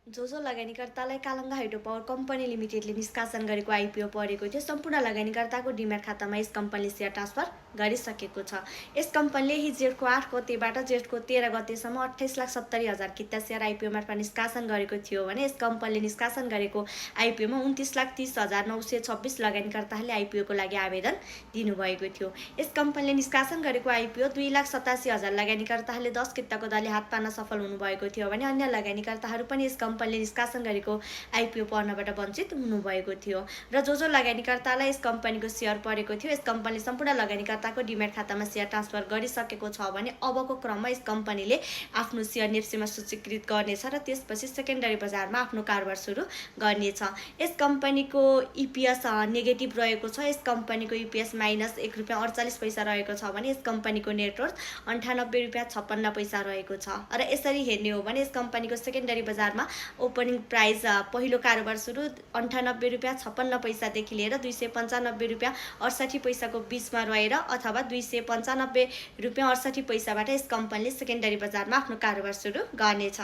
जो लगानीकर्तालाई कालाङ्गा hydro power company लिमिटेडले निष्कासन गरेको आइपिओ परेको थियो, सम्पूर्ण लगानीकर्ताको डिम्याट खातामा यस कम्पनीले सेयर ट्रान्सफर गरिसकेको छ। यस कम्पनीले जेठको 8 गतेबाट जेठको 13 गतेसम्म 28,70,000 किता सेयर आइपिओ मार्फत निष्कासन गरेको थियो भने यस कम्पनीले निष्कासन गरेको आइपिओमा 29,30,926 लगानीकर्ताहरूले आइपिओको लागि आवेदन दिनुभएको थियो। यस कम्पनीले निष्कासन गरेको आइपिओ 2,87,000 लगानीकर्ताहरूले 10 किताको दरले हात पार्न सफल हुनुभएको थियो भने अन्य लगानीकर्ताहरू पनि यस कम्पनीले निष्कासन गरेको आइपिओ पर्नबाट वञ्चित हुनुभएको थियो। र जो लगानीकर्तालाई यस कम्पनीको सेयर परेको थियो, यस कम्पनीले सम्पूर्ण लगानीकर्ताको डिम्याट खातामा सेयर ट्रान्सफर गरिसकेको छ भने अबको क्रममा यस कम्पनीले आफ्नो सेयर नेप्सीमा सूचीकृत गर्नेछ र त्यसपछि सेकेन्डरी बजारमा आफ्नो कारोबार सुरु गर्नेछ। यस कम्पनीको इपिएस नेगेटिभ रहेको छ। यस कम्पनीको इपिएस -1.48 रहेको छ भने यस कम्पनीको नेटवर्थ 98 रुपियाँ 56 रहेको छ। र यसरी हेर्ने हो भने यस कम्पनीको सेकेन्डरी बजारमा ओपनिङ प्राइस पहिलो कारोबार सुरु 98 रुपियाँ 56 देखि लिएर 295 रुपियाँ 68 को बीचमा रहेर अथवा 295 रुपियाँ 68 बाट यस कम्पनीले सेकेन्डरी बजारमा आफ्नो कारोबार सुरु गर्नेछ।